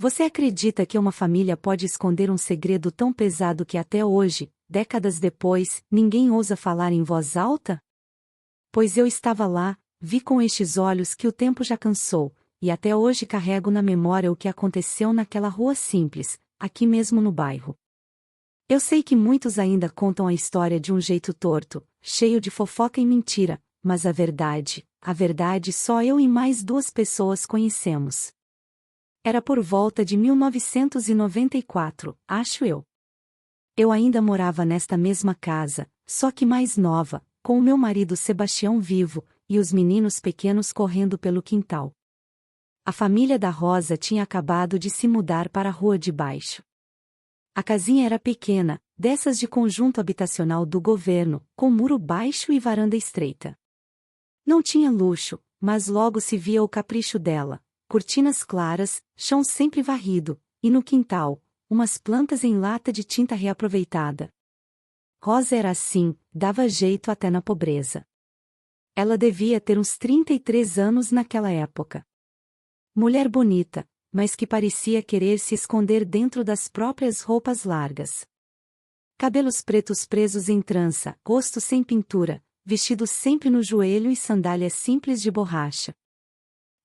Você acredita que uma família pode esconder um segredo tão pesado que até hoje, décadas depois, ninguém ousa falar em voz alta? Pois eu estava lá, vi com estes olhos que o tempo já cansou, e até hoje carrego na memória o que aconteceu naquela rua simples, aqui mesmo no bairro. Eu sei que muitos ainda contam a história de um jeito torto, cheio de fofoca e mentira, mas a verdade só eu e mais duas pessoas conhecemos. Era por volta de 1994, acho eu. Eu ainda morava nesta mesma casa, só que mais nova, com o meu marido Sebastião vivo, e os meninos pequenos correndo pelo quintal. A família da Rosa tinha acabado de se mudar para a rua de baixo. A casinha era pequena, dessas de conjunto habitacional do governo, com muro baixo e varanda estreita. Não tinha luxo, mas logo se via o capricho dela: cortinas claras, chão sempre varrido, e no quintal, umas plantas em lata de tinta reaproveitada. Rosa era assim, dava jeito até na pobreza. Ela devia ter uns 33 anos naquela época. Mulher bonita, mas que parecia querer se esconder dentro das próprias roupas largas. Cabelos pretos presos em trança, rosto sem pintura, vestido sempre no joelho e sandálias simples de borracha.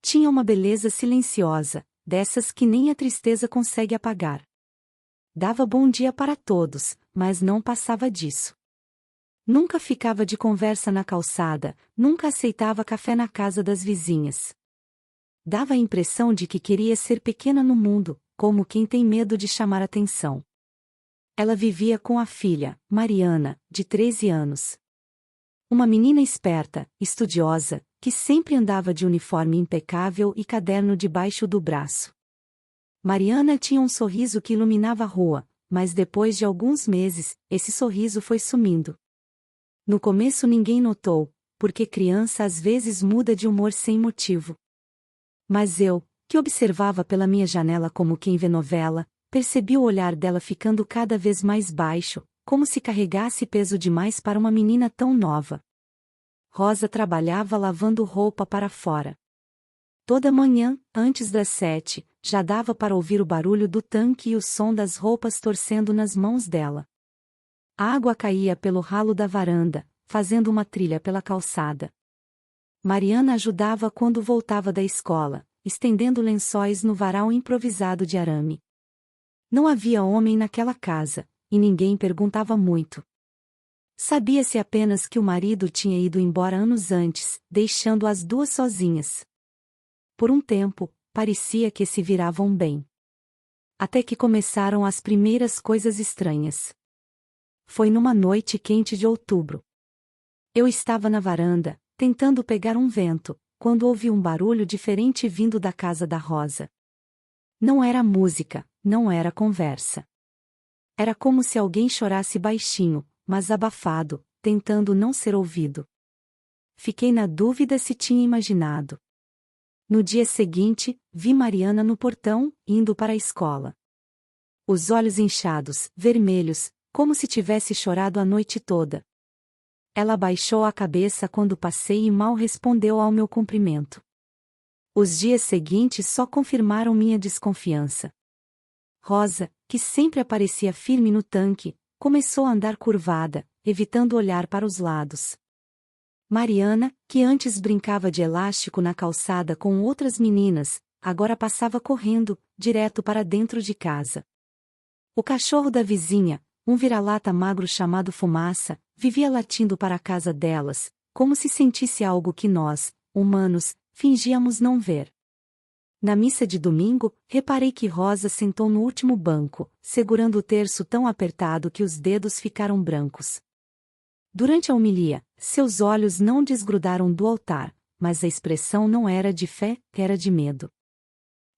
Tinha uma beleza silenciosa, dessas que nem a tristeza consegue apagar. Dava bom dia para todos, mas não passava disso. Nunca ficava de conversa na calçada, nunca aceitava café na casa das vizinhas. Dava a impressão de que queria ser pequena no mundo, como quem tem medo de chamar atenção. Ela vivia com a filha, Mariana, de 13 anos. Uma menina esperta, estudiosa, que sempre andava de uniforme impecável e caderno debaixo do braço. Mariana tinha um sorriso que iluminava a rua, mas depois de alguns meses, esse sorriso foi sumindo. No começo ninguém notou, porque criança às vezes muda de humor sem motivo. Mas eu, que observava pela minha janela como quem vê novela, percebi o olhar dela ficando cada vez mais baixo, como se carregasse peso demais para uma menina tão nova. Rosa trabalhava lavando roupa para fora. Toda manhã, antes das 7, já dava para ouvir o barulho do tanque e o som das roupas torcendo nas mãos dela. A água caía pelo ralo da varanda, fazendo uma trilha pela calçada. Mariana ajudava quando voltava da escola, estendendo lençóis no varal improvisado de arame. Não havia homem naquela casa, e ninguém perguntava muito. Sabia-se apenas que o marido tinha ido embora anos antes, deixando as duas sozinhas. Por um tempo, parecia que se viravam bem. Até que começaram as primeiras coisas estranhas. Foi numa noite quente de outubro. Eu estava na varanda, tentando pegar um vento, quando ouvi um barulho diferente vindo da casa da Rosa. Não era música, não era conversa. Era como se alguém chorasse baixinho, mas abafado, tentando não ser ouvido. Fiquei na dúvida se tinha imaginado. No dia seguinte, vi Mariana no portão, indo para a escola. Os olhos inchados, vermelhos, como se tivesse chorado a noite toda. Ela baixou a cabeça quando passei e mal respondeu ao meu cumprimento. Os dias seguintes só confirmaram minha desconfiança. Rosa, que sempre aparecia firme no tanque, começou a andar curvada, evitando olhar para os lados. Mariana, que antes brincava de elástico na calçada com outras meninas, agora passava correndo, direto para dentro de casa. O cachorro da vizinha, um vira-lata magro chamado Fumaça, vivia latindo para a casa delas, como se sentisse algo que nós, humanos, fingíamos não ver. Na missa de domingo, reparei que Rosa sentou no último banco, segurando o terço tão apertado que os dedos ficaram brancos. Durante a homilia, seus olhos não desgrudaram do altar, mas a expressão não era de fé, era de medo.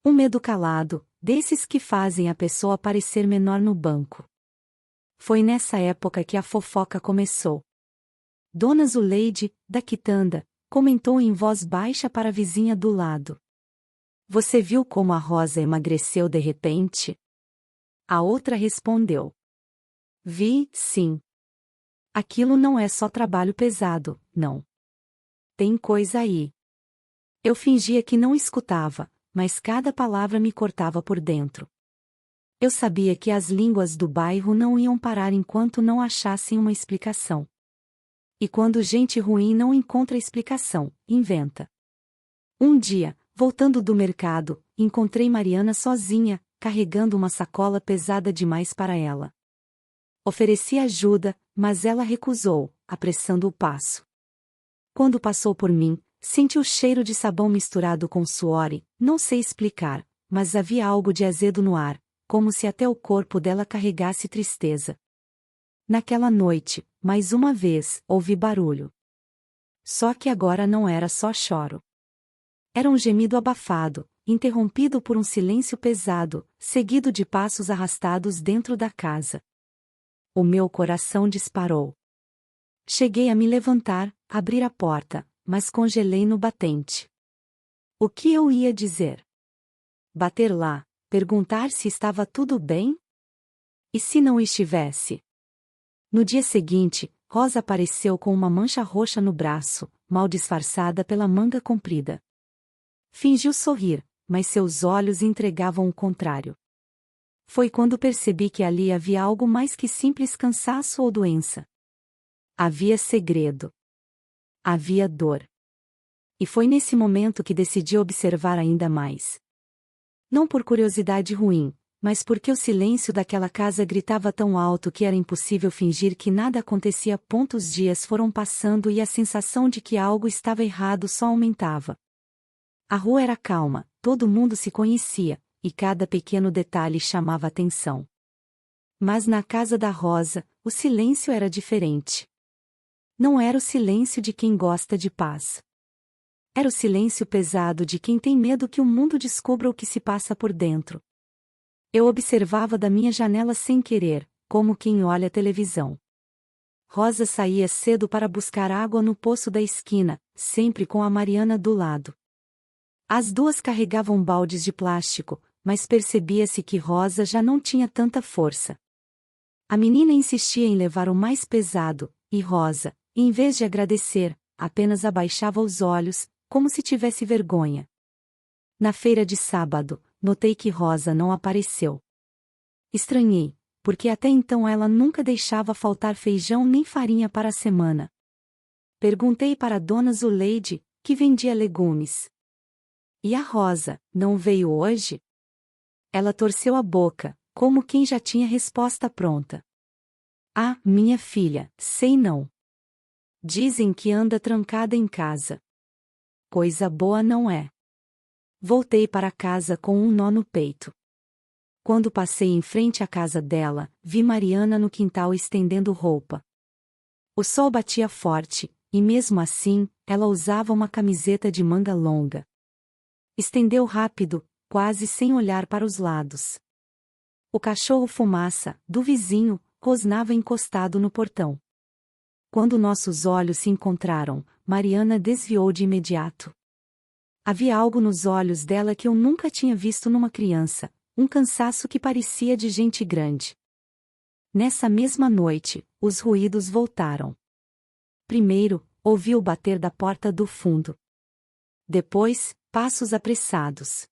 Um medo calado, desses que fazem a pessoa parecer menor no banco. Foi nessa época que a fofoca começou. Dona Zuleide, da quitanda, comentou em voz baixa para a vizinha do lado. Você viu como a Rosa emagreceu de repente? A outra respondeu. Vi, sim. Aquilo não é só trabalho pesado, não. Tem coisa aí. Eu fingia que não escutava, mas cada palavra me cortava por dentro. Eu sabia que as línguas do bairro não iam parar enquanto não achassem uma explicação. E quando gente ruim não encontra explicação, inventa. Um dia, voltando do mercado, encontrei Mariana sozinha, carregando uma sacola pesada demais para ela. Ofereci ajuda, mas ela recusou, apressando o passo. Quando passou por mim, senti o cheiro de sabão misturado com suor e, não sei explicar, mas havia algo de azedo no ar, como se até o corpo dela carregasse tristeza. Naquela noite, mais uma vez, ouvi barulho. Só que agora não era só choro. Era um gemido abafado, interrompido por um silêncio pesado, seguido de passos arrastados dentro da casa. O meu coração disparou. Cheguei a me levantar, abrir a porta, mas congelei no batente. O que eu ia dizer? Bater lá, perguntar se estava tudo bem? E se não estivesse? No dia seguinte, Rosa apareceu com uma mancha roxa no braço, mal disfarçada pela manga comprida. Fingiu sorrir, mas seus olhos entregavam o contrário. Foi quando percebi que ali havia algo mais que simples cansaço ou doença. Havia segredo. Havia dor. E foi nesse momento que decidi observar ainda mais. Não por curiosidade ruim, mas porque o silêncio daquela casa gritava tão alto que era impossível fingir que nada acontecia. Os dias foram passando e a sensação de que algo estava errado só aumentava. A rua era calma, todo mundo se conhecia, e cada pequeno detalhe chamava atenção. Mas na casa da Rosa, o silêncio era diferente. Não era o silêncio de quem gosta de paz. Era o silêncio pesado de quem tem medo que o mundo descubra o que se passa por dentro. Eu observava da minha janela sem querer, como quem olha televisão. Rosa saía cedo para buscar água no poço da esquina, sempre com a Mariana do lado. As duas carregavam baldes de plástico, mas percebia-se que Rosa já não tinha tanta força. A menina insistia em levar o mais pesado, e Rosa, em vez de agradecer, apenas abaixava os olhos, como se tivesse vergonha. Na feira de sábado, notei que Rosa não apareceu. Estranhei, porque até então ela nunca deixava faltar feijão nem farinha para a semana. Perguntei para a dona Zuleide, que vendia legumes. E a Rosa, não veio hoje? Ela torceu a boca, como quem já tinha resposta pronta. Ah, minha filha, sei não. Dizem que anda trancada em casa. Coisa boa não é. Voltei para casa com um nó no peito. Quando passei em frente à casa dela, vi Mariana no quintal estendendo roupa. O sol batia forte, e mesmo assim, ela usava uma camiseta de manga longa. Estendeu rápido, quase sem olhar para os lados. O cachorro Fumaça, do vizinho, rosnava encostado no portão. Quando nossos olhos se encontraram, Mariana desviou de imediato. Havia algo nos olhos dela que eu nunca tinha visto numa criança, um cansaço que parecia de gente grande. Nessa mesma noite, os ruídos voltaram. Primeiro, ouvi o bater da porta do fundo. Depois, passos apressados.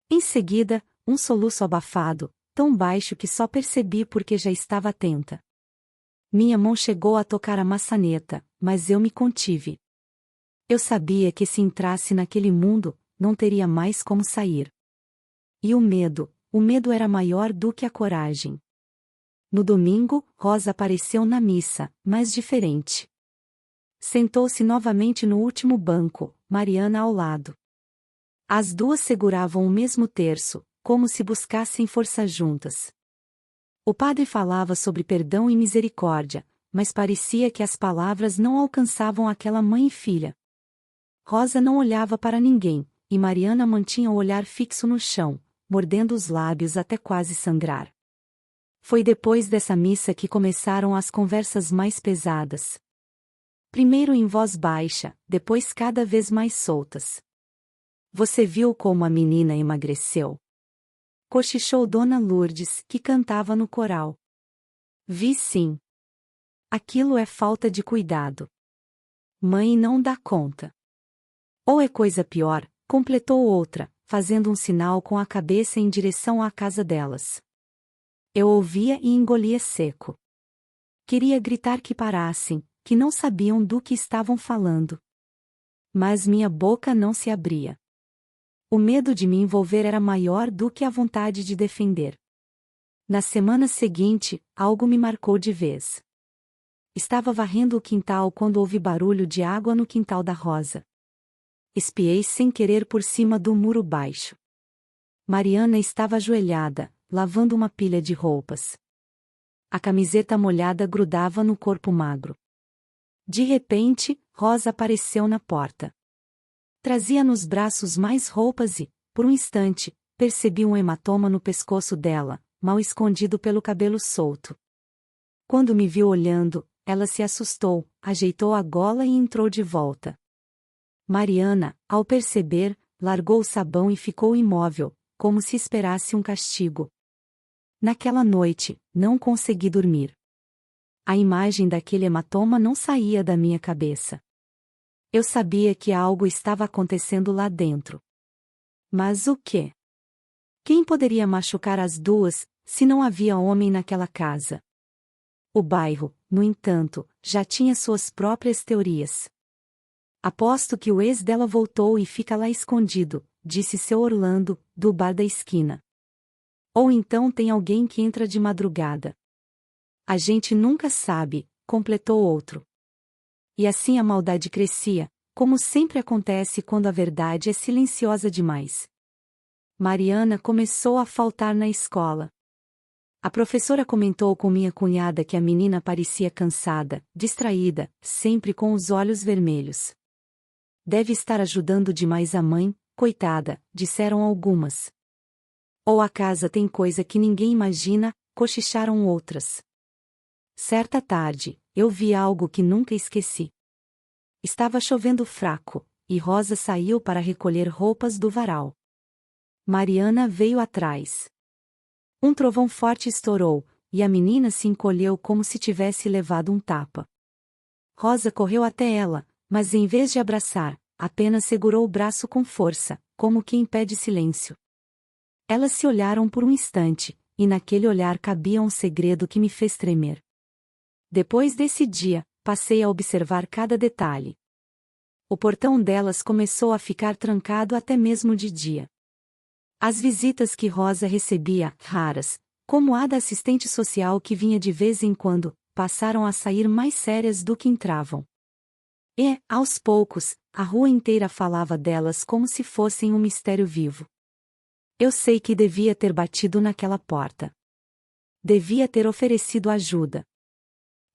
Em seguida, um soluço abafado, tão baixo que só percebi porque já estava atenta. Minha mão chegou a tocar a maçaneta, mas eu me contive. Eu sabia que se entrasse naquele mundo, não teria mais como sair. E o medo era maior do que a coragem. No domingo, Rosa apareceu na missa, mas diferente. Sentou-se novamente no último banco, Mariana ao lado. As duas seguravam o mesmo terço, como se buscassem força juntas. O padre falava sobre perdão e misericórdia, mas parecia que as palavras não alcançavam aquela mãe e filha. Rosa não olhava para ninguém, e Mariana mantinha o olhar fixo no chão, mordendo os lábios até quase sangrar. Foi depois dessa missa que começaram as conversas mais pesadas. Primeiro em voz baixa, depois cada vez mais soltas. Você viu como a menina emagreceu? Cochichou Dona Lourdes, que cantava no coral. Vi sim. Aquilo é falta de cuidado. Mãe não dá conta. Ou é coisa pior, completou outra, fazendo um sinal com a cabeça em direção à casa delas. Eu ouvia e engolia seco. Queria gritar que parassem, que não sabiam do que estavam falando. Mas minha boca não se abria. O medo de me envolver era maior do que a vontade de defender. Na semana seguinte, algo me marcou de vez. Estava varrendo o quintal quando ouvi barulho de água no quintal da Rosa. Espiei sem querer por cima do muro baixo. Mariana estava ajoelhada, lavando uma pilha de roupas. A camiseta molhada grudava no corpo magro. De repente, Rosa apareceu na porta. Trazia nos braços mais roupas e, por um instante, percebi um hematoma no pescoço dela, mal escondido pelo cabelo solto. Quando me viu olhando, ela se assustou, ajeitou a gola e entrou de volta. Mariana, ao perceber, largou o sabão e ficou imóvel, como se esperasse um castigo. Naquela noite, não consegui dormir. A imagem daquele hematoma não saía da minha cabeça. Eu sabia que algo estava acontecendo lá dentro. Mas o quê? Quem poderia machucar as duas, se não havia homem naquela casa? O bairro, no entanto, já tinha suas próprias teorias. Aposto que o ex dela voltou e fica lá escondido, disse seu Orlando, do bar da esquina. Ou então tem alguém que entra de madrugada. A gente nunca sabe, completou outro. E assim a maldade crescia, como sempre acontece quando a verdade é silenciosa demais. Mariana começou a faltar na escola. A professora comentou com minha cunhada que a menina parecia cansada, distraída, sempre com os olhos vermelhos. Deve estar ajudando demais a mãe, coitada, disseram algumas. Ou a casa tem coisa que ninguém imagina, cochicharam outras. Certa tarde, eu vi algo que nunca esqueci. Estava chovendo fraco, e Rosa saiu para recolher roupas do varal. Mariana veio atrás. Um trovão forte estourou, e a menina se encolheu como se tivesse levado um tapa. Rosa correu até ela, mas em vez de abraçar, apenas segurou o braço com força, como quem pede silêncio. Elas se olharam por um instante, e naquele olhar cabia um segredo que me fez tremer. Depois desse dia, passei a observar cada detalhe. O portão delas começou a ficar trancado até mesmo de dia. As visitas que Rosa recebia, raras, como a da assistente social que vinha de vez em quando, passaram a sair mais sérias do que entravam. E, aos poucos, a rua inteira falava delas como se fossem um mistério vivo. Eu sei que devia ter batido naquela porta. Devia ter oferecido ajuda.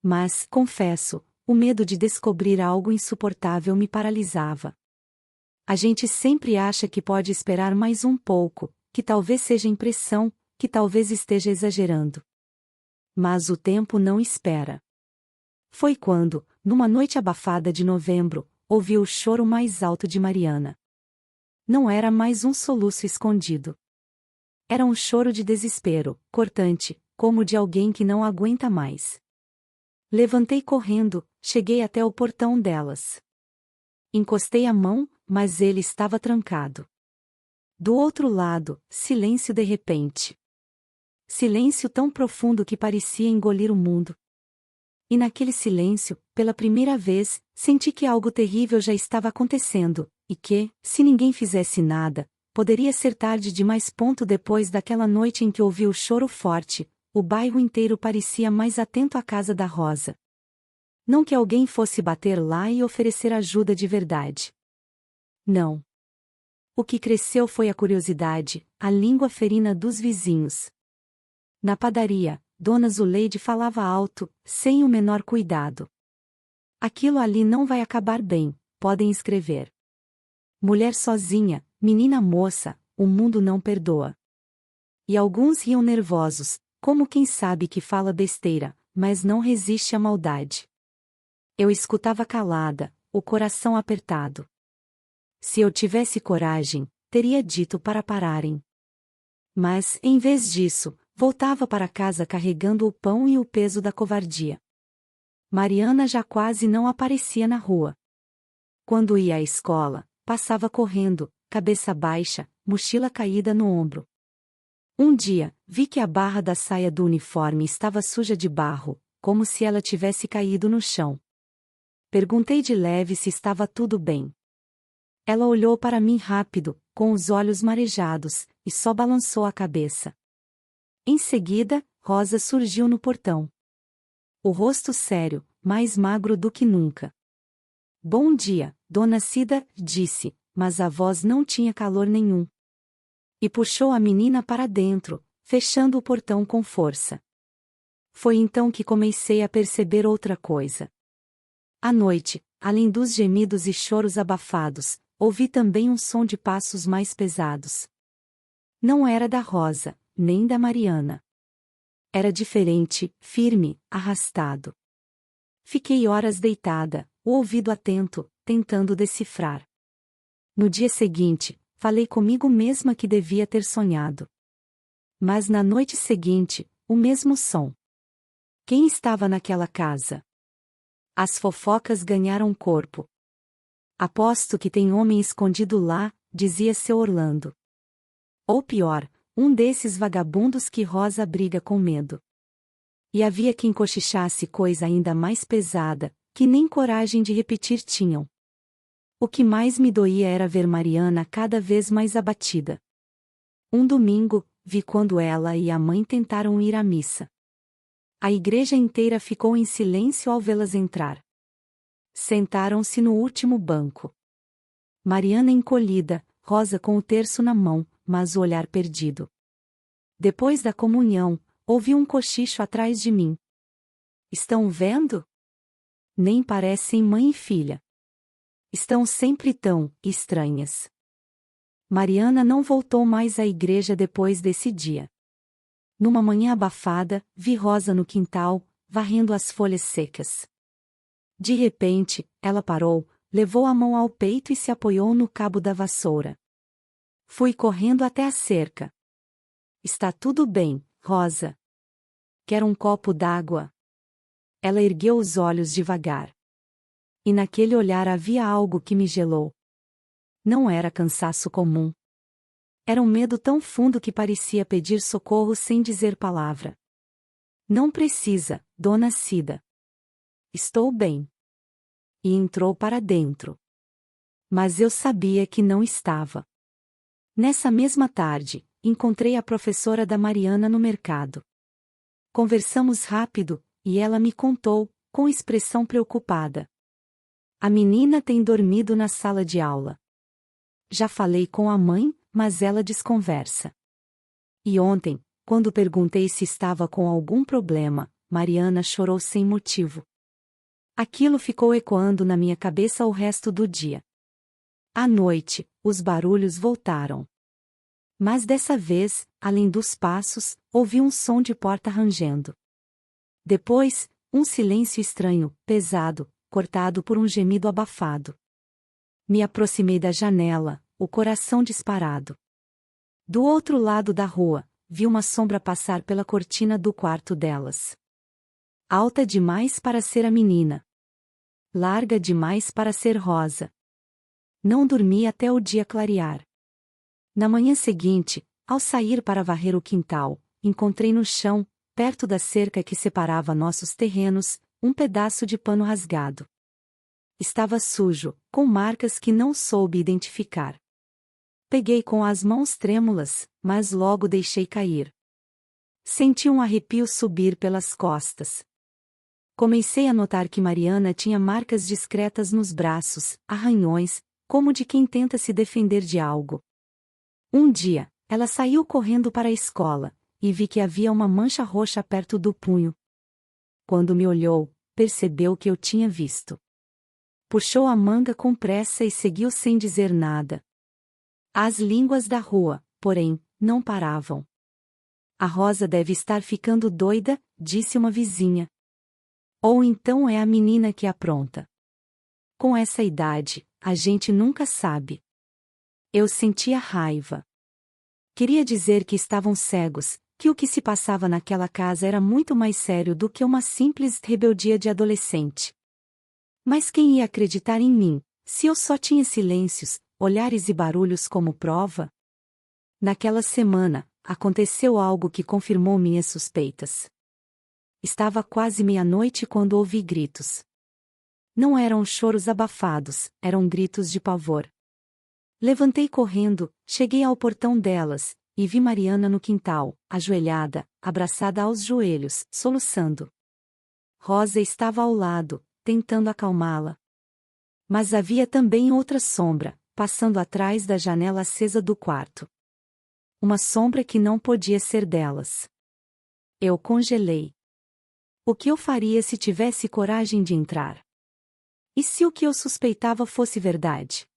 Mas, confesso, o medo de descobrir algo insuportável me paralisava. A gente sempre acha que pode esperar mais um pouco, que talvez seja impressão, que talvez esteja exagerando. Mas o tempo não espera. Foi quando, numa noite abafada de novembro, ouvi o choro mais alto de Mariana. Não era mais um soluço escondido. Era um choro de desespero, cortante, como de alguém que não aguenta mais. Levantei correndo, cheguei até o portão delas. Encostei a mão, mas ele estava trancado. Do outro lado, silêncio de repente. Silêncio tão profundo que parecia engolir o mundo. E naquele silêncio, pela primeira vez, senti que algo terrível já estava acontecendo, e que, se ninguém fizesse nada, poderia ser tarde demais. Depois daquela noite em que ouvi o choro forte, o bairro inteiro parecia mais atento à casa da Rosa. Não que alguém fosse bater lá e oferecer ajuda de verdade. Não. O que cresceu foi a curiosidade, a língua ferina dos vizinhos. Na padaria, Dona Zuleide falava alto, sem o menor cuidado. Aquilo ali não vai acabar bem, podem escrever. Mulher sozinha, menina moça, o mundo não perdoa. E alguns riam nervosos, como quem sabe que fala besteira, mas não resiste à maldade. Eu escutava calada, o coração apertado. Se eu tivesse coragem, teria dito para pararem. Mas, em vez disso, voltava para casa carregando o pão e o peso da covardia. Mariana já quase não aparecia na rua. Quando ia à escola, passava correndo, cabeça baixa, mochila caída no ombro. Um dia, vi que a barra da saia do uniforme estava suja de barro, como se ela tivesse caído no chão. Perguntei de leve se estava tudo bem. Ela olhou para mim rápido, com os olhos marejados, e só balançou a cabeça. Em seguida, Rosa surgiu no portão. O rosto sério, mais magro do que nunca. Bom dia, Dona Cida, disse, mas a voz não tinha calor nenhum. E puxou a menina para dentro, fechando o portão com força. Foi então que comecei a perceber outra coisa. À noite, além dos gemidos e choros abafados, ouvi também um som de passos mais pesados. Não era da Rosa, nem da Mariana. Era diferente, firme, arrastado. Fiquei horas deitada, o ouvido atento, tentando decifrar. No dia seguinte, falei comigo mesma que devia ter sonhado. Mas na noite seguinte, o mesmo som. Quem estava naquela casa? As fofocas ganharam corpo. Aposto que tem homem escondido lá, dizia seu Orlando. Ou pior, um desses vagabundos que Rosa briga com medo. E havia quem cochichasse coisa ainda mais pesada, que nem coragem de repetir tinham. O que mais me doía era ver Mariana cada vez mais abatida. Um domingo, vi quando ela e a mãe tentaram ir à missa. A igreja inteira ficou em silêncio ao vê-las entrar. Sentaram-se no último banco. Mariana encolhida, Rosa com o terço na mão, mas o olhar perdido. Depois da comunhão, ouvi um cochicho atrás de mim. Estão vendo? Nem parecem mãe e filha. Estão sempre tão estranhas. Mariana não voltou mais à igreja depois desse dia. Numa manhã abafada, vi Rosa no quintal, varrendo as folhas secas. De repente, ela parou, levou a mão ao peito e se apoiou no cabo da vassoura. Fui correndo até a cerca. Está tudo bem, Rosa. Quer um copo d'água? Ela ergueu os olhos devagar. E naquele olhar havia algo que me gelou. Não era cansaço comum. Era um medo tão fundo que parecia pedir socorro sem dizer palavra. Não precisa, Dona Cida. Estou bem. E entrou para dentro. Mas eu sabia que não estava. Nessa mesma tarde, encontrei a professora da Mariana no mercado. Conversamos rápido, e ela me contou, com expressão preocupada. A menina tem dormido na sala de aula. Já falei com a mãe, mas ela desconversa. E ontem, quando perguntei se estava com algum problema, Mariana chorou sem motivo. Aquilo ficou ecoando na minha cabeça o resto do dia. À noite, os barulhos voltaram. Mas dessa vez, além dos passos, ouvi um som de porta rangendo. Depois, um silêncio estranho, pesado, cortado por um gemido abafado. Me aproximei da janela, o coração disparado. Do outro lado da rua, vi uma sombra passar pela cortina do quarto delas. Alta demais para ser a menina. Larga demais para ser Rosa. Não dormi até o dia clarear. Na manhã seguinte, ao sair para varrer o quintal, encontrei no chão, perto da cerca que separava nossos terrenos, um pedaço de pano rasgado. Estava sujo, com marcas que não soube identificar. Peguei com as mãos trêmulas, mas logo deixei cair. Senti um arrepio subir pelas costas. Comecei a notar que Mariana tinha marcas discretas nos braços, arranhões, como de quem tenta se defender de algo. Um dia, ela saiu correndo para a escola, e vi que havia uma mancha roxa perto do punho. Quando me olhou, percebeu que eu tinha visto. Puxou a manga com pressa e seguiu sem dizer nada. As línguas da rua, porém, não paravam. A Rosa deve estar ficando doida, disse uma vizinha. Ou então é a menina que apronta. Com essa idade, a gente nunca sabe. Eu sentia raiva. Queria dizer que estavam cegos, que o que se passava naquela casa era muito mais sério do que uma simples rebeldia de adolescente. Mas quem ia acreditar em mim, se eu só tinha silêncios, olhares e barulhos como prova? Naquela semana, aconteceu algo que confirmou minhas suspeitas. Estava quase meia-noite quando ouvi gritos. Não eram choros abafados, eram gritos de pavor. Levantei correndo, cheguei ao portão delas, e vi Mariana no quintal, ajoelhada, abraçada aos joelhos, soluçando. Rosa estava ao lado, tentando acalmá-la. Mas havia também outra sombra, passando atrás da janela acesa do quarto. Uma sombra que não podia ser delas. Eu congelei. O que eu faria se tivesse coragem de entrar? E se o que eu suspeitava fosse verdade?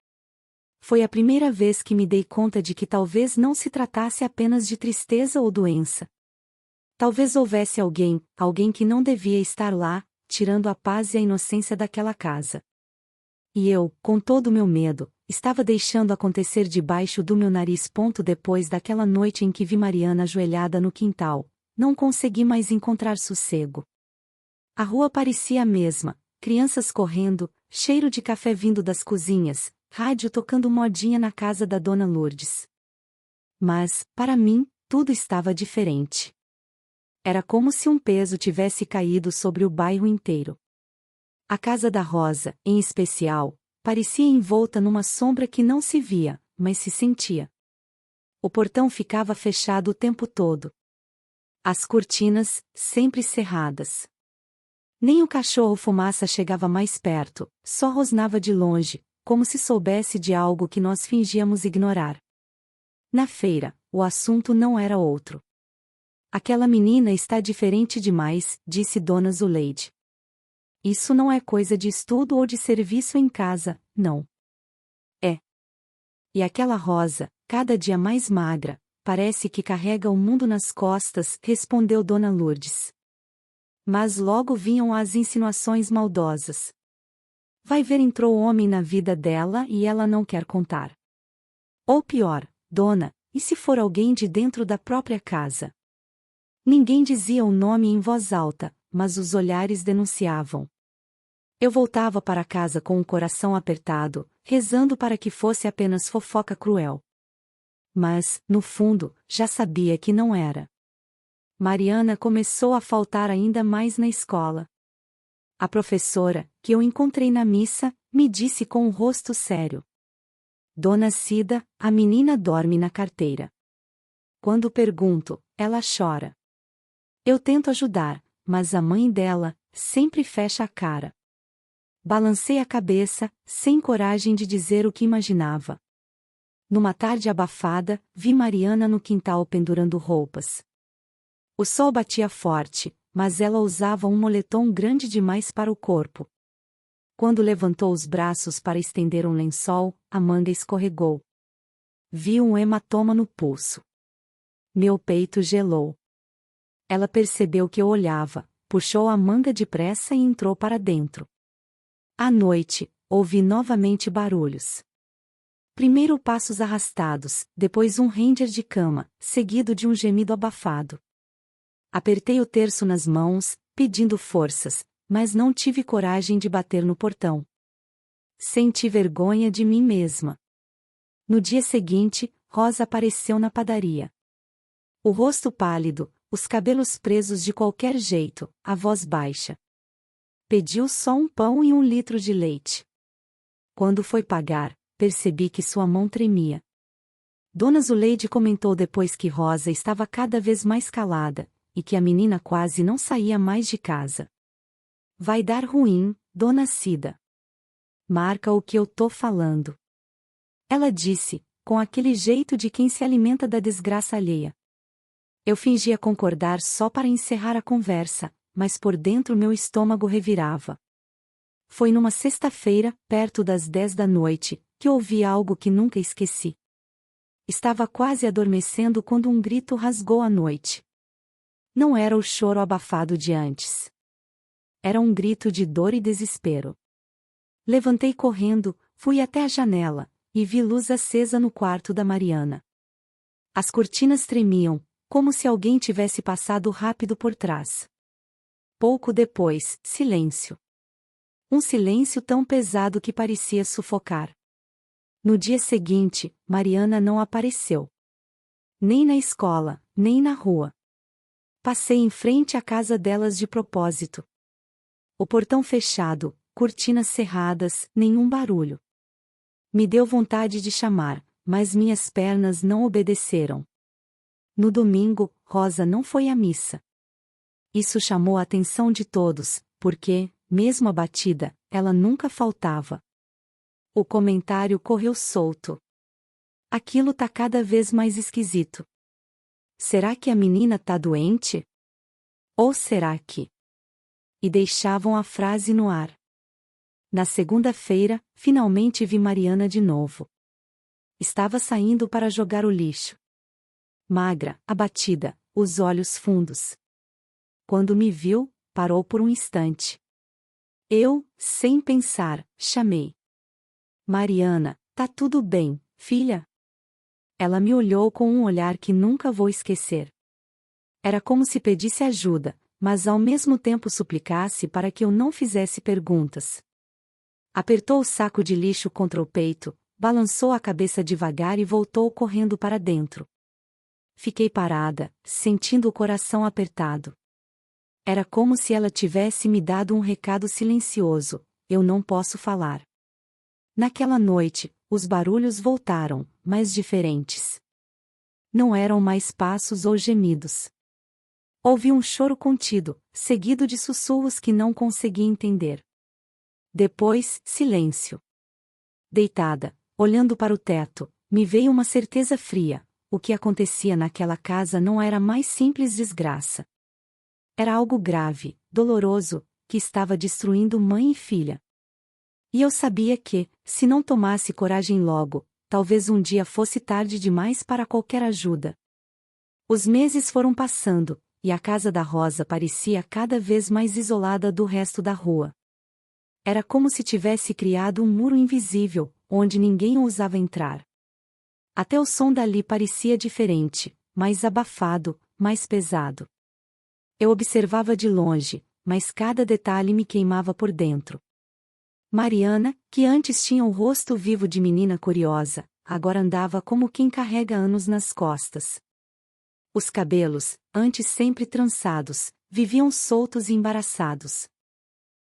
Foi a primeira vez que me dei conta de que talvez não se tratasse apenas de tristeza ou doença. Talvez houvesse alguém que não devia estar lá, tirando a paz e a inocência daquela casa. E eu, com todo o meu medo, estava deixando acontecer debaixo do meu nariz. Depois daquela noite em que vi Mariana ajoelhada no quintal, não consegui mais encontrar sossego. A rua parecia a mesma, crianças correndo, cheiro de café vindo das cozinhas, rádio tocando modinha na casa da Dona Lourdes. Mas, para mim, tudo estava diferente. Era como se um peso tivesse caído sobre o bairro inteiro. A casa da Rosa, em especial, parecia envolta numa sombra que não se via, mas se sentia. O portão ficava fechado o tempo todo. As cortinas, sempre cerradas. Nem o cachorro Fumaça chegava mais perto, só rosnava de longe, como se soubesse de algo que nós fingíamos ignorar. Na feira, o assunto não era outro. Aquela menina está diferente demais, disse Dona Zuleide. Isso não é coisa de estudo ou de serviço em casa, não. É. E aquela Rosa, cada dia mais magra, parece que carrega o mundo nas costas, respondeu Dona Lourdes. Mas logo vinham as insinuações maldosas. Vai ver, entrou homem na vida dela e ela não quer contar. Ou pior, dona, e se for alguém de dentro da própria casa? Ninguém dizia o nome em voz alta, mas os olhares denunciavam. Eu voltava para casa com o coração apertado, rezando para que fosse apenas fofoca cruel. Mas, no fundo, já sabia que não era. Mariana começou a faltar ainda mais na escola. A professora, que eu encontrei na missa, me disse com um rosto sério: Dona Cida, a menina dorme na carteira. Quando pergunto, ela chora. Eu tento ajudar, mas a mãe dela sempre fecha a cara. Balancei a cabeça, sem coragem de dizer o que imaginava. Numa tarde abafada, vi Mariana no quintal pendurando roupas. O sol batia forte, mas ela usava um moletom grande demais para o corpo. Quando levantou os braços para estender um lençol, a manga escorregou. Vi um hematoma no pulso. Meu peito gelou. Ela percebeu que eu olhava, puxou a manga depressa e entrou para dentro. À noite, ouvi novamente barulhos. Primeiro passos arrastados, depois um render de cama, seguido de um gemido abafado. Apertei o terço nas mãos, pedindo forças, mas não tive coragem de bater no portão. Senti vergonha de mim mesma. No dia seguinte, Rosa apareceu na padaria. O rosto pálido, os cabelos presos de qualquer jeito, a voz baixa. Pediu só um pão e 1 litro de leite. Quando foi pagar, percebi que sua mão tremia. Dona Zuleide comentou depois que Rosa estava cada vez mais calada, e que a menina quase não saía mais de casa. Vai dar ruim, Dona Cida. Marca o que eu tô falando. Ela disse, com aquele jeito de quem se alimenta da desgraça alheia. Eu fingia concordar só para encerrar a conversa, mas por dentro meu estômago revirava. Foi numa sexta-feira, perto das 10 da noite, que ouvi algo que nunca esqueci. Estava quase adormecendo quando um grito rasgou a noite. Não era o choro abafado de antes. Era um grito de dor e desespero. Levantei correndo, fui até a janela, e vi luz acesa no quarto da Mariana. As cortinas tremiam, como se alguém tivesse passado rápido por trás. Pouco depois, silêncio. Um silêncio tão pesado que parecia sufocar. No dia seguinte, Mariana não apareceu. nem na escola, nem na rua. Passei em frente à casa delas de propósito. O portão fechado, cortinas cerradas, nenhum barulho. Me deu vontade de chamar, mas minhas pernas não obedeceram. No domingo, Rosa não foi à missa. Isso chamou a atenção de todos, porque, mesmo abatida, ela nunca faltava. O comentário correu solto. Aquilo tá cada vez mais esquisito. Será que a menina tá doente? Ou será que... E deixavam a frase no ar. Na segunda-feira, finalmente vi Mariana de novo. Estava saindo para jogar o lixo. Magra, abatida, os olhos fundos. Quando me viu, parou por um instante. Eu, sem pensar, chamei. Mariana, tá tudo bem, filha? Ela me olhou com um olhar que nunca vou esquecer. Era como se pedisse ajuda, mas ao mesmo tempo suplicasse para que eu não fizesse perguntas. Apertou o saco de lixo contra o peito, balançou a cabeça devagar e voltou correndo para dentro. Fiquei parada, sentindo o coração apertado. Era como se ela tivesse me dado um recado silencioso: eu não posso falar. Naquela noite, os barulhos voltaram, mas diferentes. Não eram mais passos ou gemidos. Ouvi um choro contido, seguido de sussurros que não conseguia entender. Depois, silêncio. Deitada, olhando para o teto, me veio uma certeza fria: o que acontecia naquela casa não era mais simples desgraça. Era algo grave, doloroso, que estava destruindo mãe e filha. E eu sabia que, se não tomasse coragem logo, talvez um dia fosse tarde demais para qualquer ajuda. Os meses foram passando, e a casa da Rosa parecia cada vez mais isolada do resto da rua. Era como se tivesse criado um muro invisível, onde ninguém ousava entrar. Até o som dali parecia diferente, mais abafado, mais pesado. Eu observava de longe, mas cada detalhe me queimava por dentro. Mariana, que antes tinha o rosto vivo de menina curiosa, agora andava como quem carrega anos nas costas. Os cabelos, antes sempre trançados, viviam soltos e embaraçados.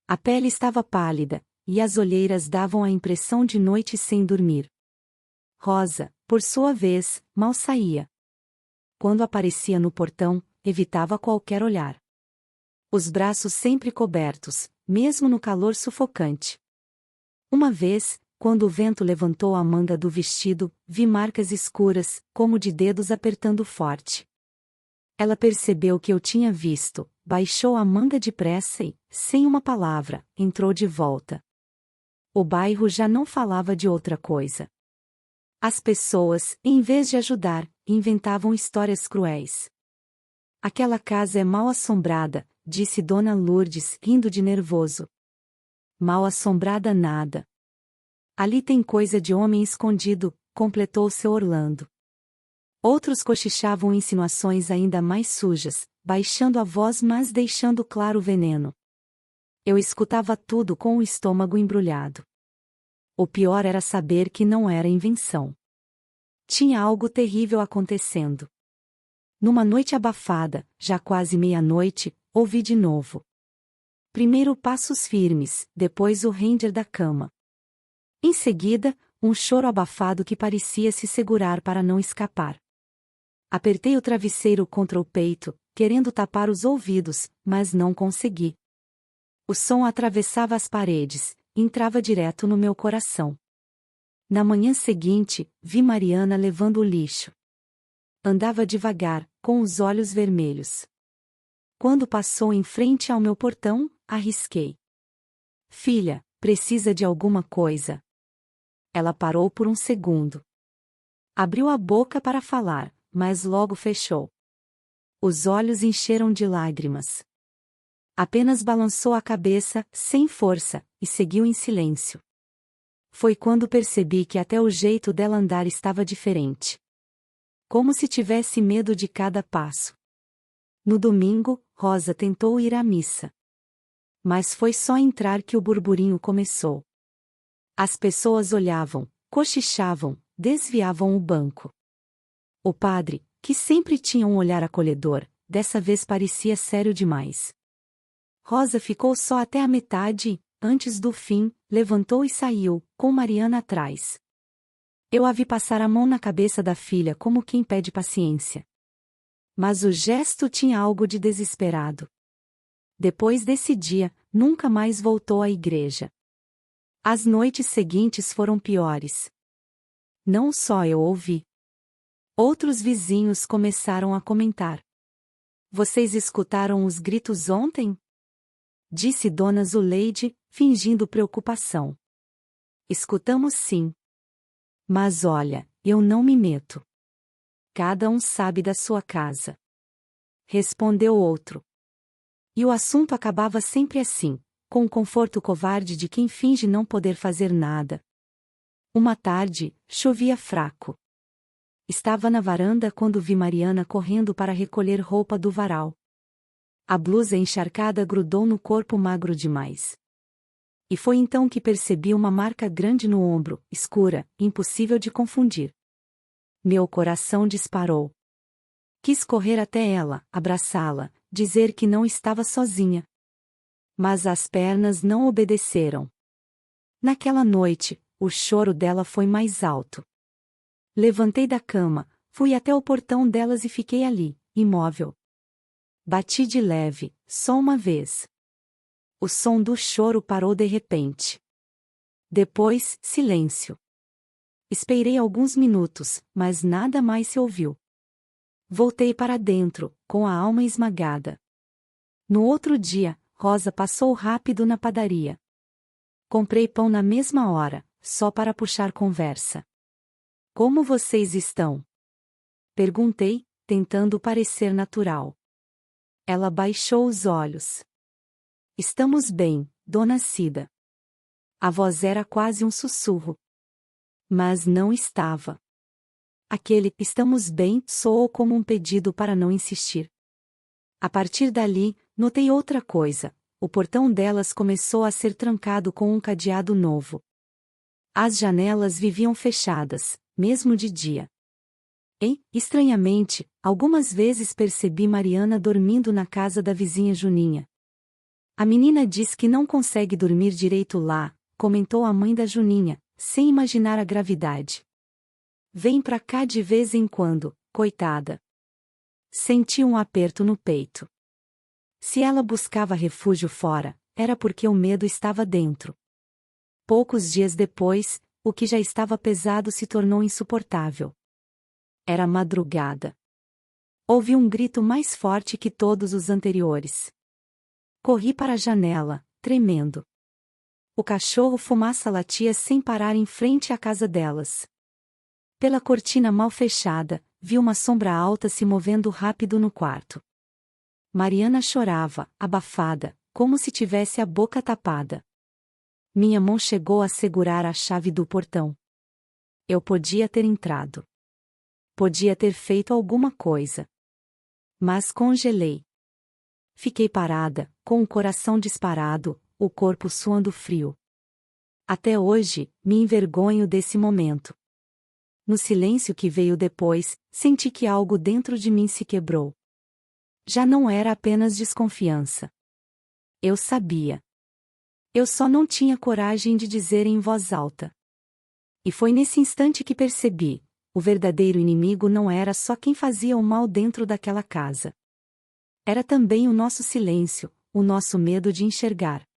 A pele estava pálida, e as olheiras davam a impressão de noite sem dormir. Rosa, por sua vez, mal saía. Quando aparecia no portão, evitava qualquer olhar. Os braços sempre cobertos, mesmo no calor sufocante. Uma vez, quando o vento levantou a manga do vestido, vi marcas escuras, como de dedos apertando forte. Ela percebeu o que eu tinha visto, baixou a manga depressa e, sem uma palavra, entrou de volta. O bairro já não falava de outra coisa. As pessoas, em vez de ajudar, inventavam histórias cruéis. Aquela casa é mal assombrada, disse Dona Lourdes, rindo de nervoso. Mal assombrada nada. Ali tem coisa de homem escondido, completou seu Orlando. Outros cochichavam insinuações ainda mais sujas, baixando a voz mas deixando claro o veneno. Eu escutava tudo com o estômago embrulhado. O pior era saber que não era invenção. Tinha algo terrível acontecendo. Numa noite abafada, já quase meia-noite, ouvi de novo. Primeiro passos firmes, depois o render da cama. Em seguida, um choro abafado que parecia se segurar para não escapar. Apertei o travesseiro contra o peito, querendo tapar os ouvidos, mas não consegui. O som atravessava as paredes, entrava direto no meu coração. Na manhã seguinte, vi Mariana levando o lixo. Andava devagar, com os olhos vermelhos. Quando passou em frente ao meu portão, arrisquei. Filha, precisa de alguma coisa? Ela parou por um segundo. Abriu a boca para falar, mas logo fechou. Os olhos encheram de lágrimas. Apenas balançou a cabeça, sem força, e seguiu em silêncio. Foi quando percebi que até o jeito dela andar estava diferente. Como se tivesse medo de cada passo. No domingo, Rosa tentou ir à missa. Mas foi só entrar que o burburinho começou. As pessoas olhavam, cochichavam, desviavam o banco. O padre, que sempre tinha um olhar acolhedor, dessa vez parecia sério demais. Rosa ficou só até a metade e, antes do fim, levantou e saiu, com Mariana atrás. Eu a vi passar a mão na cabeça da filha como quem pede paciência. Mas o gesto tinha algo de desesperado. Depois desse dia, nunca mais voltou à igreja. As noites seguintes foram piores. Não só eu ouvi. Outros vizinhos começaram a comentar. Vocês escutaram os gritos ontem? Disse Dona Zuleide, fingindo preocupação. Escutamos sim. Mas olha, eu não me meto. Cada um sabe da sua casa. Respondeu outro. E o assunto acabava sempre assim, com o conforto covarde de quem finge não poder fazer nada. Uma tarde, chovia fraco. Estava na varanda quando vi Mariana correndo para recolher roupa do varal. A blusa encharcada grudou no corpo magro demais. E foi então que percebi uma marca grande no ombro, escura, impossível de confundir. Meu coração disparou. Quis correr até ela, abraçá-la, dizer que não estava sozinha. Mas as pernas não obedeceram. Naquela noite, o choro dela foi mais alto. Levantei da cama, fui até o portão delas e fiquei ali, imóvel. Bati de leve, só uma vez. O som do choro parou de repente. Depois, silêncio. Esperei alguns minutos, mas nada mais se ouviu. Voltei para dentro, com a alma esmagada. No outro dia, Rosa passou rápido na padaria. Comprei pão na mesma hora, só para puxar conversa. Como vocês estão? Perguntei, tentando parecer natural. Ela baixou os olhos. Estamos bem, Dona Cida. A voz era quase um sussurro. Mas não estava. Aquele "estamos bem" soou como um pedido para não insistir. A partir dali, notei outra coisa: o portão delas começou a ser trancado com um cadeado novo. As janelas viviam fechadas, mesmo de dia. E, estranhamente, algumas vezes percebi Mariana dormindo na casa da vizinha Juninha. A menina diz que não consegue dormir direito lá, comentou a mãe da Juninha, sem imaginar a gravidade. Vem pra cá de vez em quando, coitada. Senti um aperto no peito. Se ela buscava refúgio fora, era porque o medo estava dentro. Poucos dias depois, o que já estava pesado se tornou insuportável. Era madrugada. Houve um grito mais forte que todos os anteriores. Corri para a janela, tremendo. O cachorro Fumaça latia sem parar em frente à casa delas. Pela cortina mal fechada, vi uma sombra alta se movendo rápido no quarto. Mariana chorava, abafada, como se tivesse a boca tapada. Minha mão chegou a segurar a chave do portão. Eu podia ter entrado. Podia ter feito alguma coisa. Mas congelei. Fiquei parada, com o coração disparado, o corpo suando frio. Até hoje, me envergonho desse momento. No silêncio que veio depois, senti que algo dentro de mim se quebrou. Já não era apenas desconfiança. Eu sabia. Eu só não tinha coragem de dizer em voz alta. E foi nesse instante que percebi: o verdadeiro inimigo não era só quem fazia o mal dentro daquela casa. Era também o nosso silêncio, o nosso medo de enxergar.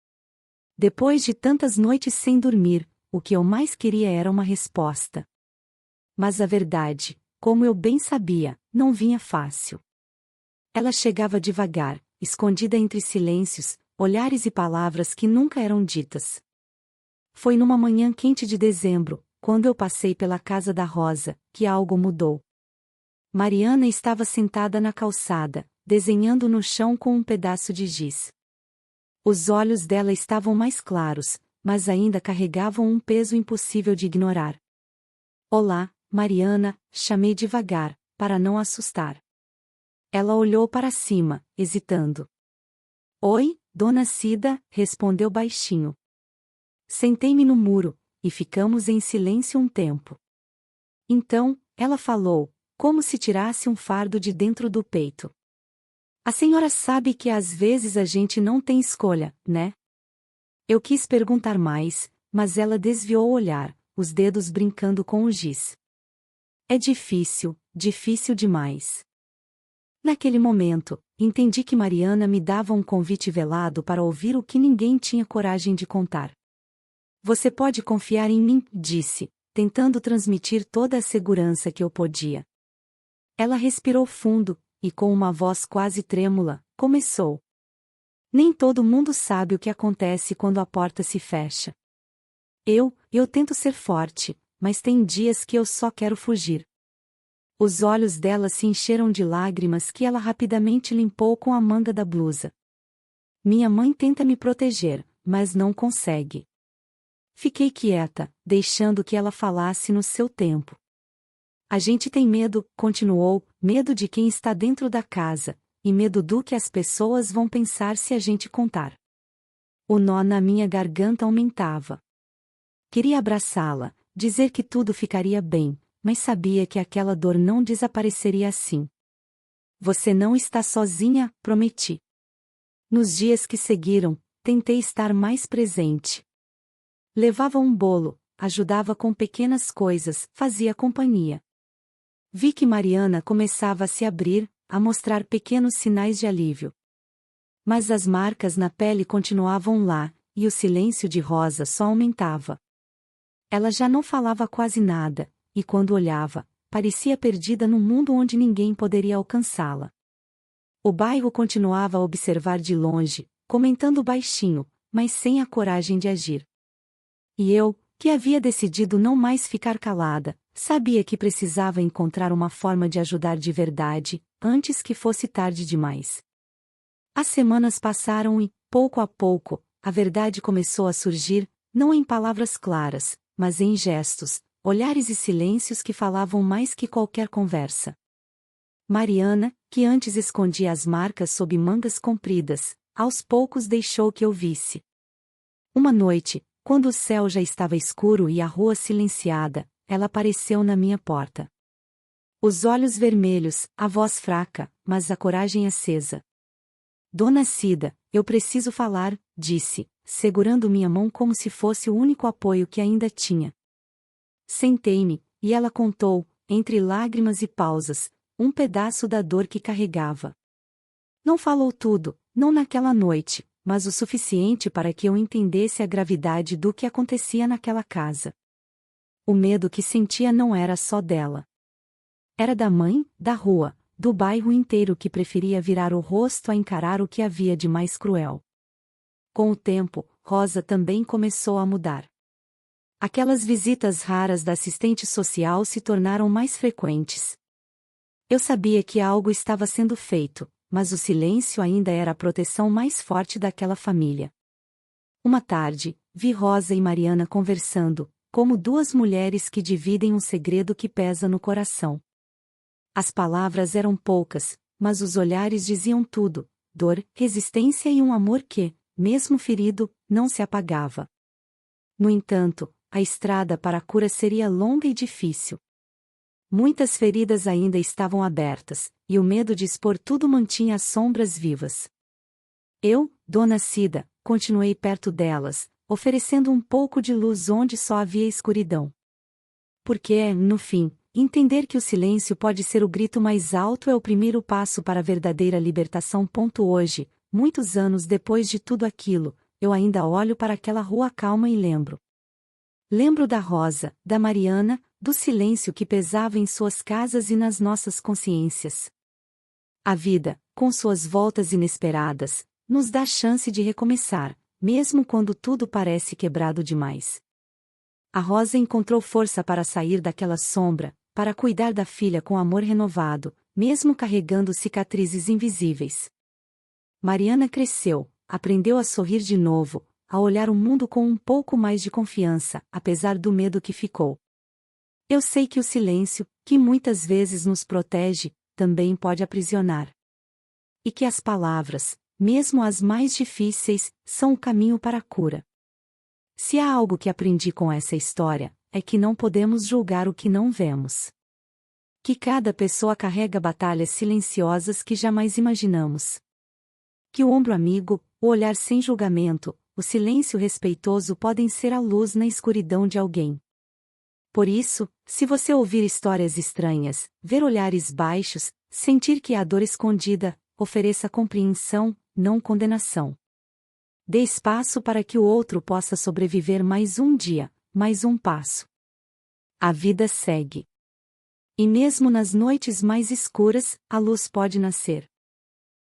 Depois de tantas noites sem dormir, o que eu mais queria era uma resposta. Mas a verdade, como eu bem sabia, não vinha fácil. Ela chegava devagar, escondida entre silêncios, olhares e palavras que nunca eram ditas. Foi numa manhã quente de dezembro, quando eu passei pela casa da Rosa, que algo mudou. Mariana estava sentada na calçada, desenhando no chão com um pedaço de giz. Os olhos dela estavam mais claros, mas ainda carregavam um peso impossível de ignorar. Olá, Mariana, chamei devagar, para não assustar. Ela olhou para cima, hesitando. Oi, Dona Cida, respondeu baixinho. Sentei-me no muro, e ficamos em silêncio um tempo. Então, ela falou, como se tirasse um fardo de dentro do peito. A senhora sabe que às vezes a gente não tem escolha, né? Eu quis perguntar mais, mas ela desviou o olhar, os dedos brincando com o giz. É difícil, difícil demais. Naquele momento, entendi que Mariana me dava um convite velado para ouvir o que ninguém tinha coragem de contar. Você pode confiar em mim, disse, tentando transmitir toda a segurança que eu podia. Ela respirou fundo, e com uma voz quase trêmula, começou. Nem todo mundo sabe o que acontece quando a porta se fecha. Eu tento ser forte, mas tem dias que eu só quero fugir. Os olhos dela se encheram de lágrimas que ela rapidamente limpou com a manga da blusa. Minha mãe tenta me proteger, mas não consegue. Fiquei quieta, deixando que ela falasse no seu tempo. A gente tem medo, continuou, medo de quem está dentro da casa, e medo do que as pessoas vão pensar se a gente contar. O nó na minha garganta aumentava. Queria abraçá-la, dizer que tudo ficaria bem, mas sabia que aquela dor não desapareceria assim. Você não está sozinha, prometi. Nos dias que seguiram, tentei estar mais presente. Levava um bolo, ajudava com pequenas coisas, fazia companhia. Vi que Mariana começava a se abrir, a mostrar pequenos sinais de alívio. Mas as marcas na pele continuavam lá, e o silêncio de Rosa só aumentava. Ela já não falava quase nada, e quando olhava, parecia perdida num mundo onde ninguém poderia alcançá-la. O bairro continuava a observar de longe, comentando baixinho, mas sem a coragem de agir. E eu, que havia decidido não mais ficar calada, sabia que precisava encontrar uma forma de ajudar de verdade, antes que fosse tarde demais. As semanas passaram e, pouco a pouco, a verdade começou a surgir, não em palavras claras, mas em gestos, olhares e silêncios que falavam mais que qualquer conversa. Mariana, que antes escondia as marcas sob mangas compridas, aos poucos deixou que eu visse. Uma noite, quando o céu já estava escuro e a rua silenciada, ela apareceu na minha porta. Os olhos vermelhos, a voz fraca, mas a coragem acesa. Dona Cida, eu preciso falar, disse, segurando minha mão como se fosse o único apoio que ainda tinha. Sentei-me, e ela contou, entre lágrimas e pausas, um pedaço da dor que carregava. Não falou tudo, não naquela noite, mas o suficiente para que eu entendesse a gravidade do que acontecia naquela casa. O medo que sentia não era só dela. Era da mãe, da rua, do bairro inteiro que preferia virar o rosto a encarar o que havia de mais cruel. Com o tempo, Rosa também começou a mudar. Aquelas visitas raras da assistente social se tornaram mais frequentes. Eu sabia que algo estava sendo feito, mas o silêncio ainda era a proteção mais forte daquela família. Uma tarde, vi Rosa e Mariana conversando, como duas mulheres que dividem um segredo que pesa no coração. As palavras eram poucas, mas os olhares diziam tudo: dor, resistência e um amor que, mesmo ferido, não se apagava. No entanto, a estrada para a cura seria longa e difícil. Muitas feridas ainda estavam abertas, e o medo de expor tudo mantinha as sombras vivas. Eu, Dona Cida, continuei perto delas, oferecendo um pouco de luz onde só havia escuridão. Porque, no fim, entender que o silêncio pode ser o grito mais alto é o primeiro passo para a verdadeira libertação. Hoje, muitos anos depois de tudo aquilo, eu ainda olho para aquela rua calma e lembro. Lembro da Rosa, da Mariana, do silêncio que pesava em suas casas e nas nossas consciências. A vida, com suas voltas inesperadas, nos dá chance de recomeçar, mesmo quando tudo parece quebrado demais. A Rosa encontrou força para sair daquela sombra, para cuidar da filha com amor renovado, mesmo carregando cicatrizes invisíveis. Mariana cresceu, aprendeu a sorrir de novo, a olhar o mundo com um pouco mais de confiança, apesar do medo que ficou. Eu sei que o silêncio, que muitas vezes nos protege, também pode aprisionar. E que as palavras, mesmo as mais difíceis, são o caminho para a cura. Se há algo que aprendi com essa história, é que não podemos julgar o que não vemos. Que cada pessoa carrega batalhas silenciosas que jamais imaginamos. Que o ombro amigo, o olhar sem julgamento, o silêncio respeitoso podem ser a luz na escuridão de alguém. Por isso, se você ouvir histórias estranhas, ver olhares baixos, sentir que há dor escondida, ofereça compreensão, não condenação. Dê espaço para que o outro possa sobreviver mais um dia, mais um passo. A vida segue. E mesmo nas noites mais escuras, a luz pode nascer.